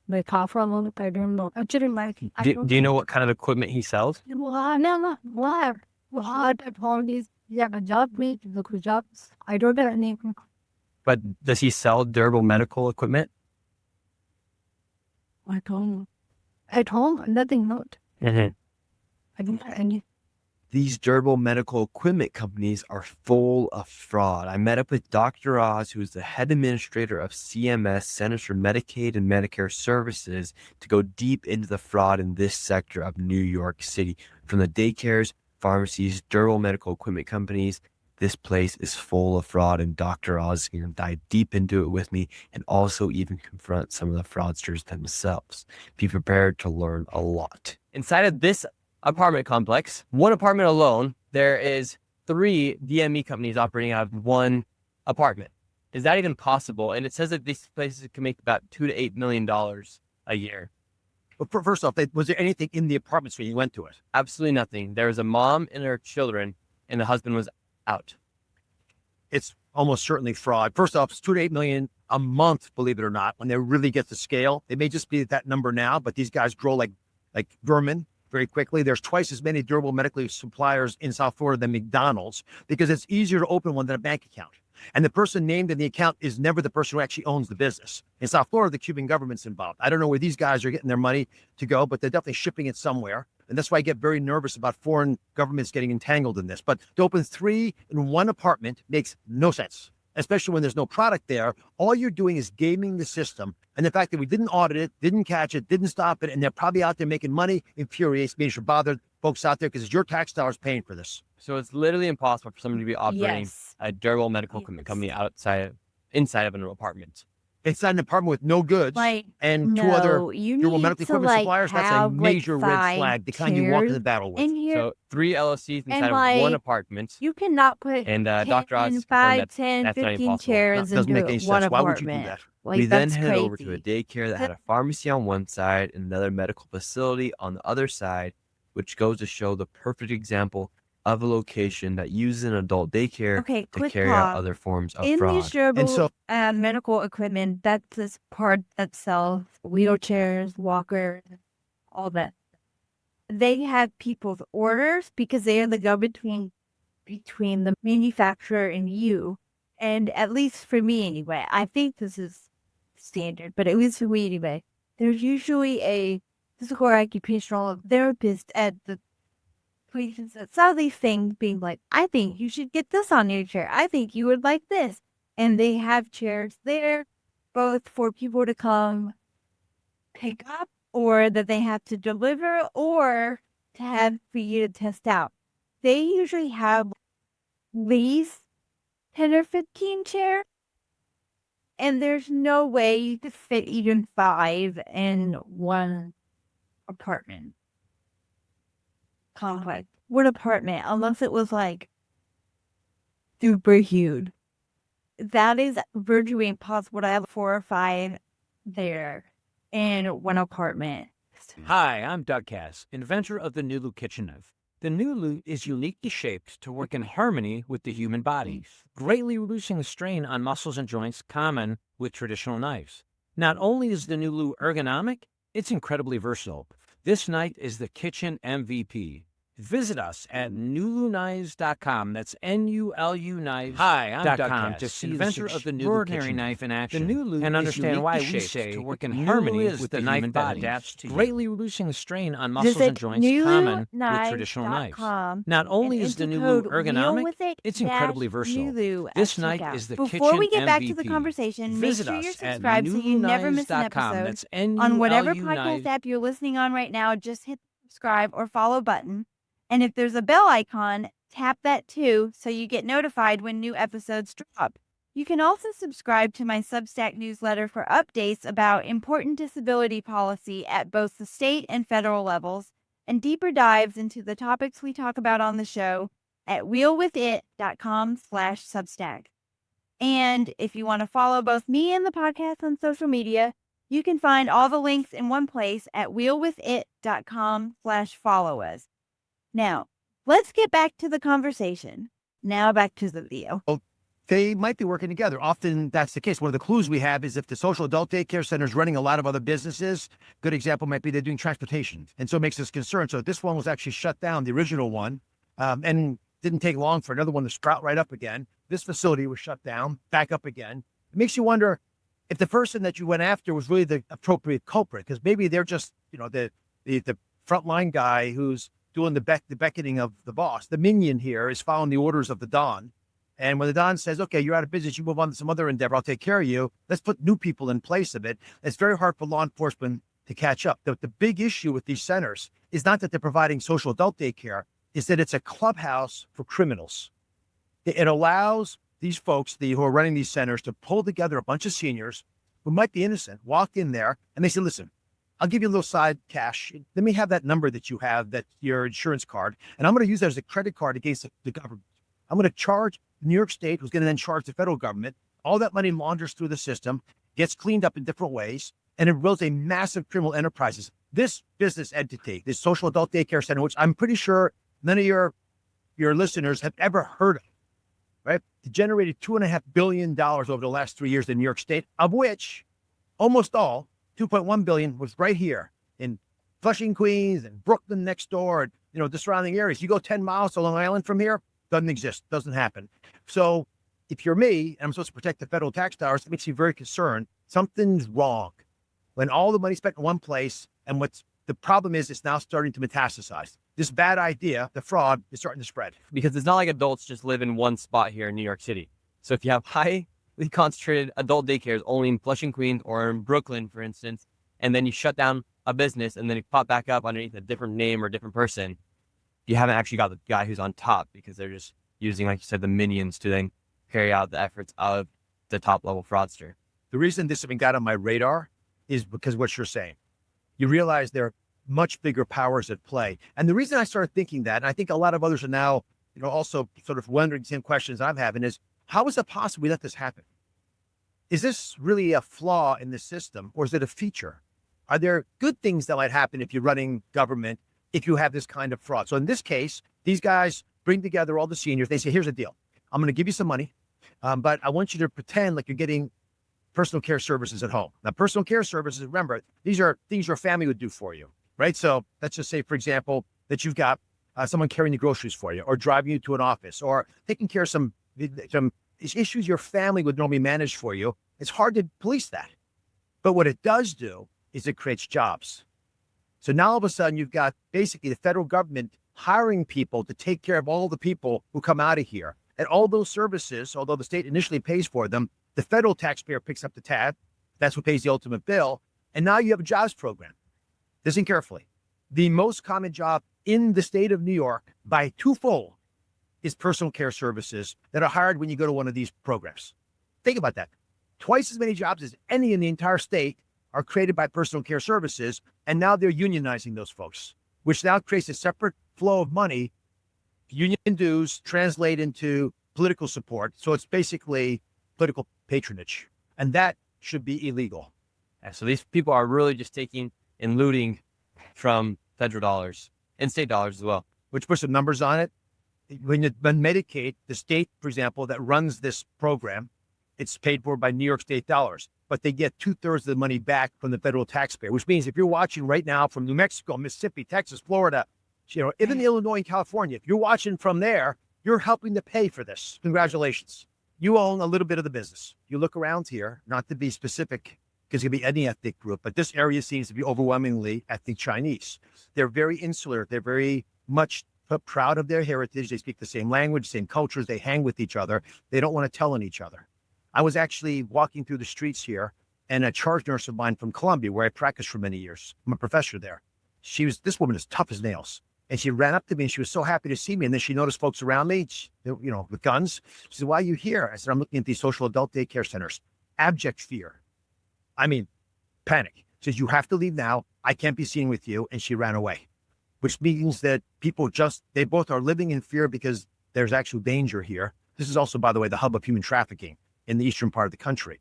the car from on I don't know. Actually, like Do you know what kind of equipment he sells? no. What at home is a job mate, look jobs. I don't have any. But does he sell durable medical equipment? I don't know. At home, nothing not. Mm-hmm. I don't have any. These durable medical equipment companies are full of fraud. I met up with Dr. Oz, who is the head administrator of CMS, Centers for Medicaid and Medicare Services, to go deep into the fraud in this sector of New York City. From the daycares, pharmacies, durable medical equipment companies, this place is full of fraud, and Dr. Oz is going to dive deep into it with me and also even confront some of the fraudsters themselves. Be prepared to learn a lot. Inside of this apartment complex, one apartment alone, there is 3 DME companies operating out of one apartment. Is that even possible? And it says that these places can make about $2 to $8 million a year. But first off, was there anything in the apartments when you went to it? Absolutely nothing. There was a mom and her children, and the husband was out. It's almost certainly fraud. First off, it's 2 to 8 million a month, believe it or not. When they really get the scale, they may just be at that number now, but these guys grow like vermin very quickly. There's twice as many durable medical suppliers in South Florida than McDonald's because it's easier to open one than a bank account. And the person named in the account is never the person who actually owns the business. In South Florida, the Cuban government's involved. I don't know where these guys are getting their money to go, but they're definitely shipping it somewhere. And that's why I get very nervous about foreign governments getting entangled in this. But to open 3 in one apartment makes no sense, especially when there's no product there. All you're doing is gaming the system. And the fact that we didn't audit it, didn't catch it, didn't stop it, and they're probably out there making money infuriates me. You should bother folks out there because it's your tax dollars paying for this. So it's literally impossible for somebody to be operating a durable medical equipment company inside of an apartment. inside an apartment with no goods Like, and two other no, you durable need medical to equipment like suppliers, that's a have major like red 5 flag, the kind you walk into chairs battle with. in here. So 3 LLCs And inside of one like, apartment. you cannot put And 10, Dr. Oz confirmed 5, that 10, that's not 15 impossible. chairs Doesn't make into any one sense. Why would you do apartment. that? Like, We then that's headed over to a crazy. daycare that had a pharmacy on one side and another medical facility on the other side, which goes to show the perfect example of a location that uses an adult daycare Okay, to quick carry out pause. other forms of In fraud. these durable so- medical equipment, that's this part that sells wheelchairs, walkers, all that. They have people's orders because they are the go-between between the manufacturer and you. And at least for me anyway, I think this is standard, but at least for me anyway, there's usually a physical or occupational therapist at the places that sell these things being like, I think you should get this on your chair. I think you would like this. And they have chairs there, both for people to come pick up or that they have to deliver or to have for you to test out. They usually have at least 10 or 15 chairs. And there's no way you could fit even 5 in one apartment complex. What apartment? Unless it was like super huge. That is virtually impossible to have 4 or 5 there in one apartment. Hi, I'm Doug Cass, inventor of the Nulu kitchen knife. The Nulu is uniquely shaped to work in harmony with the human body, greatly reducing the strain on muscles and joints common with traditional knives. Not only is the Nulu ergonomic, it's incredibly versatile. This knife is the kitchen MVP. Visit us at nuluknives.com. That's N-U-L-U knives. Hi, I'm Doug Cass, to see inventor of the Nulu kitchen knife in action. The Nulu and understand why we say to work in harmony with the knife body, greatly reducing the strain on muscles and joints common with traditional knives. Not only is the Nulu ergonomic, it's incredibly versatile. This knife is the kitchen Before we get back to MVP. the conversation, make Visit sure you're us at subscribed so you never miss an nuluknives.com. episode. That's On whatever N-U-L-U podcast knives. app you're listening on right now, just hit the subscribe or follow button. And if there's a bell icon, tap that too so you get notified when new episodes drop. You can also subscribe to my Substack newsletter for updates about important disability policy at both the state and federal levels and deeper dives into the topics we talk about on the show at wheelwithit.com/Substack. And if you want to follow both me and the podcast on social media, you can find all the links in one place at wheelwithit.com/follow us. Now, let's get back to the conversation. Now back to the video. They might be working together. Often that's the case. One of the clues we have is if the social adult daycare center is running a lot of other businesses, good example might be they're doing transportation. And so it makes us concerned. So this one was actually shut down, the original one, and didn't take long for another one to sprout right up again. This facility was shut down, back up again. It makes you wonder if the person that you went after was really the appropriate culprit, because maybe they're just, the frontline guy who's doing the beckoning of the boss. The minion here is following the orders of the Don. And when the Don says, okay, you're out of business, you move on to some other endeavor, I'll take care of you. Let's put new people in place of it. It's very hard for law enforcement to catch up. The big issue with these centers is not that they're providing social adult daycare, is that it's a clubhouse for criminals. It allows these folks who are running these centers to pull together a bunch of seniors who might be innocent, walk in there, and they say, listen, I'll give you a little side cash. Let me have that number that you have, that's your insurance card, and I'm going to use that as a credit card against the government. I'm going to charge New York State, who's going to then charge the federal government. All that money launders through the system, gets cleaned up in different ways, and it builds a massive criminal enterprises. This business entity, this social adult daycare center, which I'm pretty sure none of your listeners have ever heard of, right? It generated $2.5 billion over the last 3 years in New York State, of which almost all, 2.1 billion, was right here in Flushing, Queens, and Brooklyn next door, and the surrounding areas. You go 10 miles to Long Island from here, doesn't exist, doesn't happen. So if you're me, and I'm supposed to protect the federal tax dollars, it makes you very concerned. Something's wrong when all the money's spent in one place, and the problem is it's now starting to metastasize. This bad idea, the fraud, is starting to spread. Because it's not like adults just live in one spot here in New York City. So if you have highly concentrated adult daycares only in Flushing, Queens, or in Brooklyn, for instance, and then you shut down a business and then you pop back up underneath a different name or a different person, you haven't actually got the guy who's on top, because they're just using, like you said, the minions to then carry out the efforts of the top level fraudster. The reason this even got on my radar is because what you're saying. You realize there are much bigger powers at play. And the reason I started thinking that, and I think a lot of others are now, also sort of wondering the same questions I'm having is, how is it possible we let this happen? Is this really a flaw in the system, or is it a feature? Are there good things that might happen if you're running government, if you have this kind of fraud? So in this case, these guys bring together all the seniors. They say, here's the deal. I'm going to give you some money, but I want you to pretend like you're getting personal care services at home. Now, personal care services, remember, these are things your family would do for you, right? So let's just say, for example, that you've got someone carrying the groceries for you, or driving you to an office, or taking care of some issues your family would normally manage for you. It's hard to police that. But what it does do is it creates jobs. So now all of a sudden you've got basically the federal government hiring people to take care of all the people who come out of here. And all those services, although the state initially pays for them, the federal taxpayer picks up the tab. That's what pays the ultimate bill. And now you have a jobs program. Listen carefully. The most common job in the state of New York by twofold is personal care services that are hired when you go to one of these programs. Think about that. Twice as many jobs as any in the entire state are created by personal care services. And now they're unionizing those folks, which now creates a separate flow of money. Union dues translate into political support. So it's basically political patronage. And that should be illegal. Yeah, so these people are really just taking and looting from federal dollars and state dollars as well. Which puts some numbers on it. When Medicaid, the state, for example, that runs this program, it's paid for by New York state dollars, but they get 2/3 of the money back from the federal taxpayer, which means if you're watching right now from New Mexico, Mississippi, Texas, Florida, even Illinois and California, if you're watching from there, you're helping to pay for this. Congratulations. You own a little bit of the business. You look around here, not to be specific, because it could be any ethnic group, but this area seems to be overwhelmingly ethnic Chinese. They're very insular. They're very much proud of their heritage. They speak the same language, same cultures. They hang with each other. They don't want to tell on each other. I was actually walking through the streets here, and a charge nurse of mine from Columbia, where I practiced for many years, I'm a professor there. This woman is tough as nails. And she ran up to me and she was so happy to see me. And then she noticed folks around me, with guns. She said, why are you here? I said, I'm looking at these social adult daycare centers. Abject fear. I mean, panic. She says, you have to leave now. I can't be seen with you. And she ran away, which means that people they both are living in fear because there's actual danger here. This is also, by the way, the hub of human trafficking in the eastern part of the country.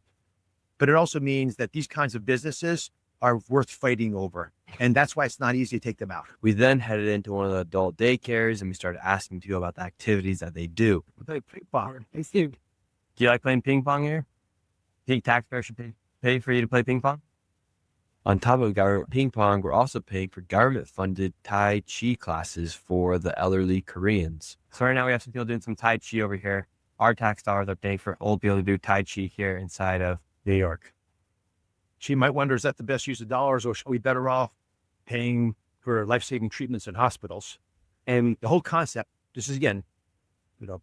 But it also means that these kinds of businesses are worth fighting over. And that's why it's not easy to take them out. We then headed into one of the adult daycares and we started asking people about the activities that they do. Play ping pong. Do you like playing ping pong here? Think taxpayers should pay for you to play ping pong? On top of government ping pong, we're also paying for government-funded Tai Chi classes for the elderly Koreans. So right now we have some people doing some Tai Chi over here. Our tax dollars are paying for old people to do Tai Chi here inside of New York. She might wonder, is that the best use of dollars, or are we better off paying for life-saving treatments in hospitals? And the whole concept, this is again,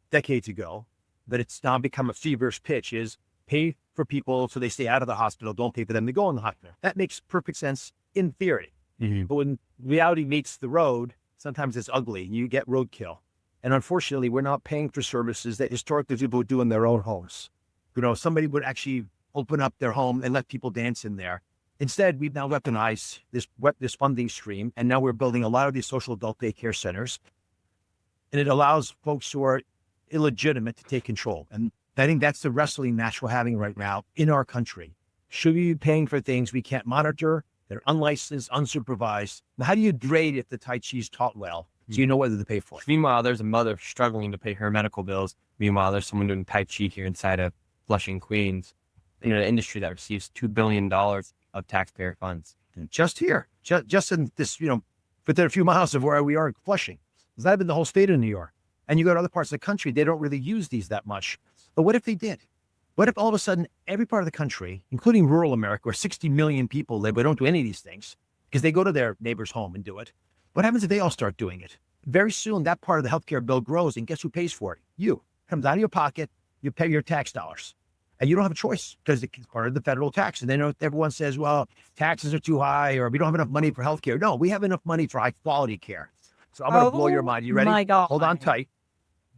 decades ago, but it's now become a feverish pitch, is pay for people so they stay out of the hospital, don't pay for them to go in the hospital. That makes perfect sense in theory. Mm-hmm. But when reality meets the road, sometimes it's ugly. You get roadkill. And unfortunately, we're not paying for services that historically people would do in their own homes. Somebody would actually open up their home and let people dance in there. Instead, we've now weaponized this funding stream, and now we're building a lot of these social adult daycare centers, and it allows folks who are illegitimate to take control. And I think that's the wrestling match we're having right now in our country. Should we be paying for things we can't monitor? They're unlicensed, unsupervised. Now, how do you grade if the Tai Chi is taught well? So you know whether to pay for it. Meanwhile, there's a mother struggling to pay her medical bills. Meanwhile, there's someone doing Tai Chi here inside of Flushing, Queens. An industry that receives $2 billion of taxpayer funds. And just here, just in this, within a few miles of where we are in Flushing. It's not even the whole state of New York. And you go to other parts of the country, they don't really use these that much. But what if they did? What if all of a sudden every part of the country, including rural America, where 60 million people live, but don't do any of these things because they go to their neighbor's home and do it? What happens if they all start doing it? Very soon, that part of the healthcare bill grows, and guess who pays for it? You. It comes out of your pocket, you pay your tax dollars. And you don't have a choice because it's part of the federal tax. And then everyone says, well, taxes are too high, or we don't have enough money for healthcare. No, we have enough money for high quality care. So I'm going to blow your mind. You ready? My God. Hold on tight.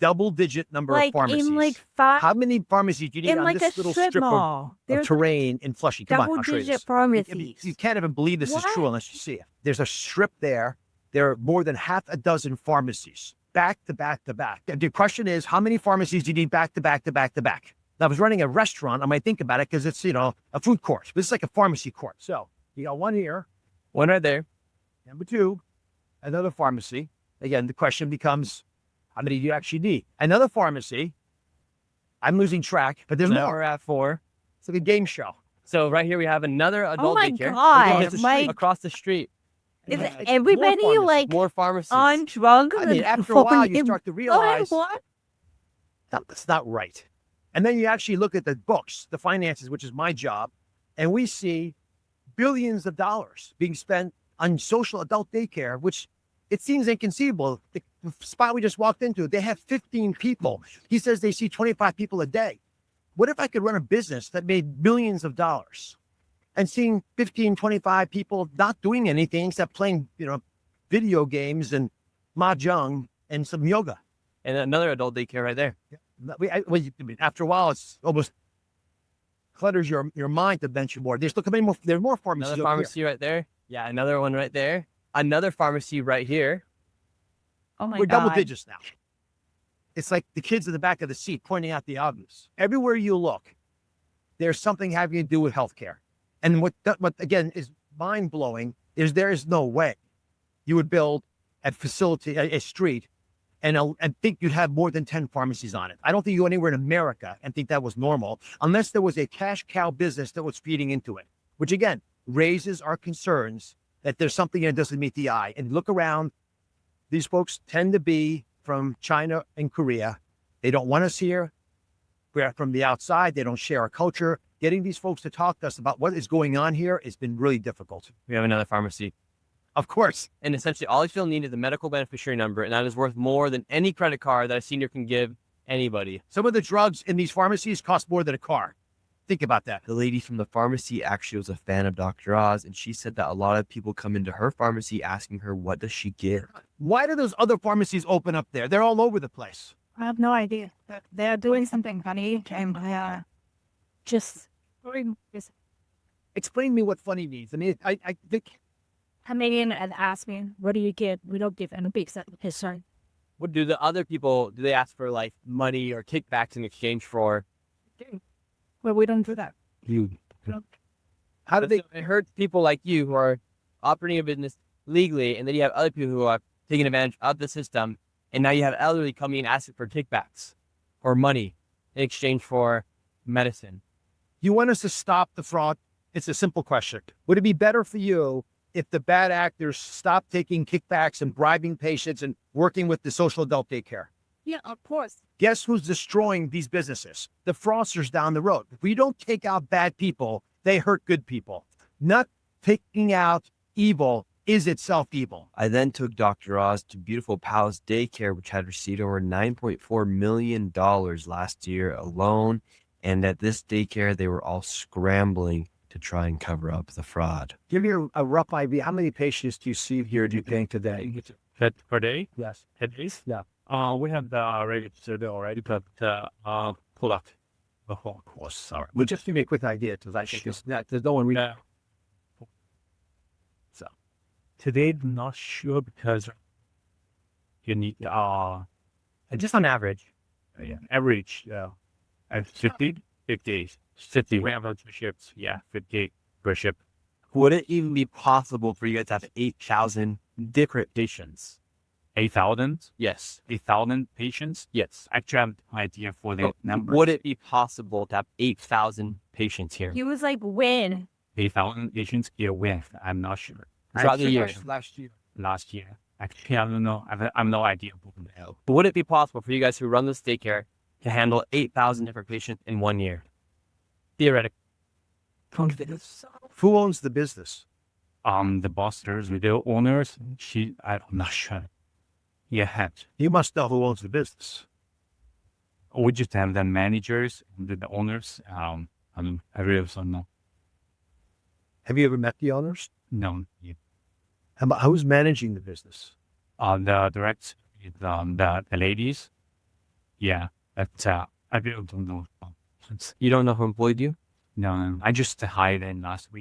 double-digit number of Like pharmacies. in like five, How many pharmacies do you need in on like this a little strip strip of mall. There's terrain in Flushing? Come on, I'll show you double-digit this. pharmacies. You can't even believe this is true What? unless you see it. There's a strip there. There are more than half a dozen pharmacies, back to back to back. The question is, how many pharmacies do you need back to back to back to back? Now, if I was running a restaurant, I might think about it because it's, a food court. This is like a pharmacy court. So you got one here, One right there. number two, another pharmacy. Again, the question becomes, how many do you actually need? Another pharmacy. I'm losing track, but there's Now more. we're at 4. It's like a game show. So right here we have another adult my daycare. God, Across the Mike. street. Across the street. Is More everybody pharmacies, like More pharmacies. on drugs? I mean, and after a while, you phone- start to Oh, realize what? that's not right. And then you actually look at the books, the finances, which is my job, and we see billions of dollars being spent on social adult daycare, which it seems inconceivable. The spot we just walked into, they have 15 people. He says they see 25 people a day. What if I could run a business that made millions of dollars and seeing 15, 25 people not doing anything except playing, video games and mahjong and some yoga? And another adult daycare right there. After a while, it's almost clutters your mind to venture more. There's more pharmacies. Another over here. pharmacy right there. Yeah, another one right there. Another pharmacy right here. Oh my We're God. double digits now. It's like the kids in the back of the seat pointing out the obvious. Everywhere you look, there's something having to do with healthcare. And what again is mind blowing is there is no way you would build a street and think you'd have more than 10 pharmacies on it. I don't think you go anywhere in America and think that was normal unless there was a cash cow business that was feeding into it, which again raises our concerns that there's something that doesn't meet the eye. And look around, these folks tend to be from China and Korea. They don't want us here. We're from the outside. They don't share our culture. Getting these folks to talk to us about what is going on here has been really difficult. We have another pharmacy. Of course. And essentially all you need is a medical beneficiary number, and that is worth more than any credit card that a senior can give anybody. Some of the drugs in these pharmacies cost more than a car. Think about that. The lady from the pharmacy actually was a fan of Dr. Oz, and she said that a lot of people come into her pharmacy asking her, what does she give? Why do those other pharmacies open up there? They're all over the place. I have no idea. They're doing something funny, and just Explain to me what funny means. I mean, I think come in and ask me, what do you get? We don't give any big history. What do the other people, do they ask for like money or kickbacks in exchange for? Well, we don't do that. how do they? It hurts people like you who are operating a business legally, and then you have other people who are taking advantage of the system, and now you have elderly coming and asking for kickbacks or money in exchange for medicine. You want us to stop the fraud? It's a simple question. Would it be better for you if the bad actors stopped taking kickbacks and bribing patients and working with the social adult daycare? Yeah, of course. Guess who's destroying these businesses? The fraudsters down the road. If we don't take out bad people, they hurt good people. Not taking out evil is itself evil. I then took Dr. Oz to Beautiful Palace Daycare, which had received over $9.4 million last year alone. And at this daycare, they were all scrambling to try and cover up the fraud. Give me a rough idea. How many patients do you see here do you think today? Per day? Yes. Days? Yeah. We have the registered already, but pull up the whole course. Sorry. Well, just give me a quick idea, because I think there's no one reading. Yeah. So today, not sure because you need Just on average. average at 50 50. We have 2 shifts. Yeah, 50 per ship. Would it even be possible for you guys to have 8,000 different patients? 8,000? Yes. 8,000 patients? Yes. Actually, I have no idea for the number. Would it be possible to have 8,000 patients here? He was like, when? 8,000 patients here with? I'm not sure. Throughout the year. Last year. Actually, I don't know. I have no idea. But would it be possible for you guys who run this daycare to handle 8,000 different patients in 1 year? Theoretically. Who owns the business? The bosses, the owners, I'm not sure. Yeah, You must know who owns the business. we just have the managers, the owners. I really don't know. Have you ever met the owners? No, Who's managing the business? the direct, the ladies, Yeah, that's I really don't know. You don't know who employed you? No, I just hired in last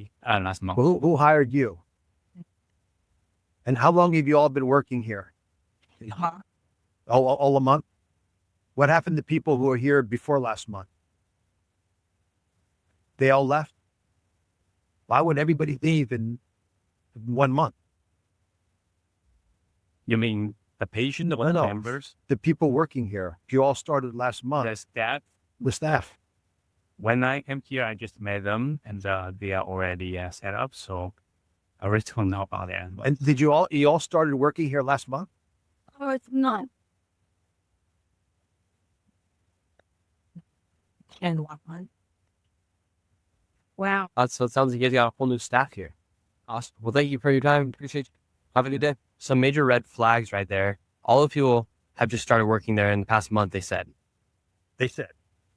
month. Who hired you? And how long have you all been working here? All a month? What happened to people who were here before last month? They all left? Why would everybody leave in 1 month? You mean the patient, the No. members, The people working here, you all started last month. the staff? The staff. When I came here, I just met them, and they are already set up. So I really don't know about that. And you all started working here last month? Oh, it's not. And what one? Wow. So it sounds like you guys got a whole new staff here. Awesome. Well, thank you for your time. Appreciate you. Have a good day. Some major red flags right there. All the people have just started working there in the past month, they said.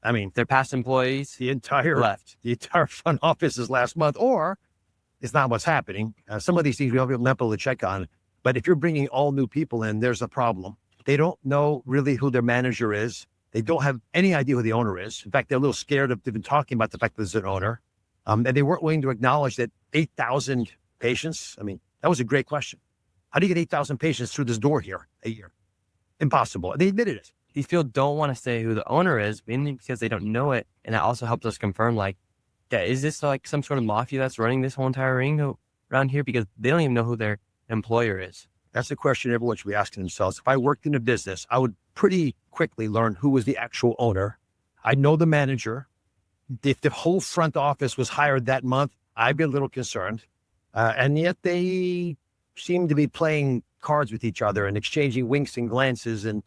I mean, Their past employees the entire left. front office is last month, or it's not what's happening. Some of these things we have to check on. But if you're bringing all new people in, there's a problem. They don't know really who their manager is. They don't have any idea who the owner is. In fact, they're a little scared of even talking about the fact that there's an owner. And they weren't willing to acknowledge that 8,000 patients. I mean, that was a great question. How do you get 8,000 patients through this door here a year? Impossible. And they admitted it. These people don't want to say who the owner is, mainly because they don't know it. And that also helps us confirm, like, yeah, is this like some sort of mafia that's running this whole entire ring around here? Because they don't even know who their employer is. That's the question everyone should be asking themselves. If I worked in a business, I would pretty quickly learn who was the actual owner. I'd know the manager. If the whole front office was hired that month, I'd be a little concerned. And yet they seem to be playing cards with each other and exchanging winks and glances and,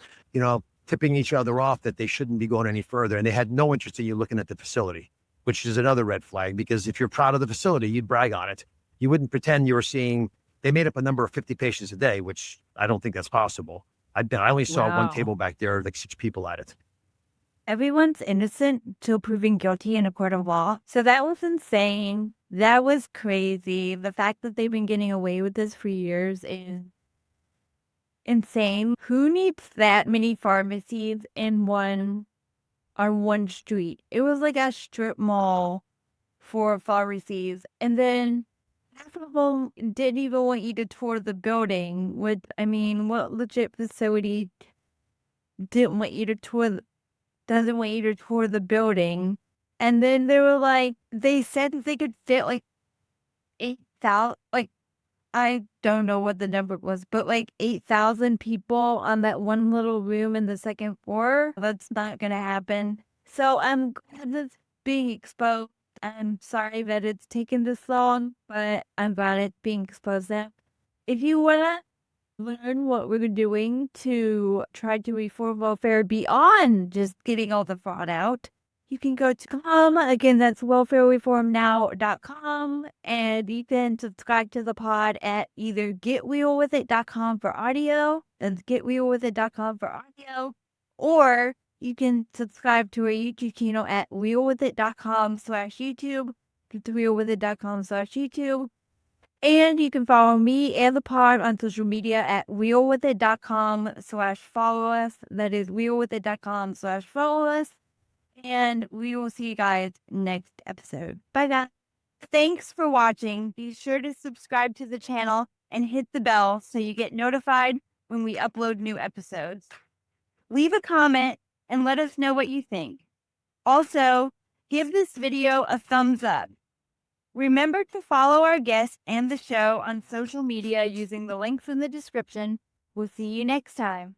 tipping each other off that they shouldn't be going any further. And they had no interest in you looking at the facility, which is another red flag, because if you're proud of the facility, you'd brag on it. You wouldn't pretend you were seeing, they made up a number of 50 patients a day, which I don't think that's possible. I only saw one Wow. table back there, like 6 people at it. Everyone's innocent until proven guilty in a court of law. So that was insane. That was crazy. The fact that they've been getting away with this for years is insane. Who needs that many pharmacies on one street? It was like a strip mall for pharmacies. And then half of them didn't even want you to tour the building. What legit facility didn't want you to tour doesn't want you to tour the building? And then they were like, they said that they could fit like 8,000, like, I don't know what the number was, but like 8,000 people on that one little room in the second floor. That's not going to happen. So I'm glad that's being exposed. I'm sorry that it's taken this long, but I'm glad it's being exposed now. If you want to learn what we're doing to try to reform welfare beyond just getting all the fraud out, you can go to again, that's welfarereformnow.com, and you can subscribe to the pod at either getrealwithit.com for audio, that's getrealwithit.com for audio, or you can subscribe to our YouTube channel at realwithit.com/YouTube, that's realwithit.com/YouTube. And you can follow me and the pod on social media at realwithit.com/follow us. That is realwithit.com/follow us. And we will see you guys next episode. Bye, guys. Thanks for watching. Be sure to subscribe to the channel and hit the bell so you get notified when we upload new episodes. Leave a comment and let us know what you think. Also, give this video a thumbs up. Remember to follow our guests and the show on social media using the links in the description. We'll see you next time.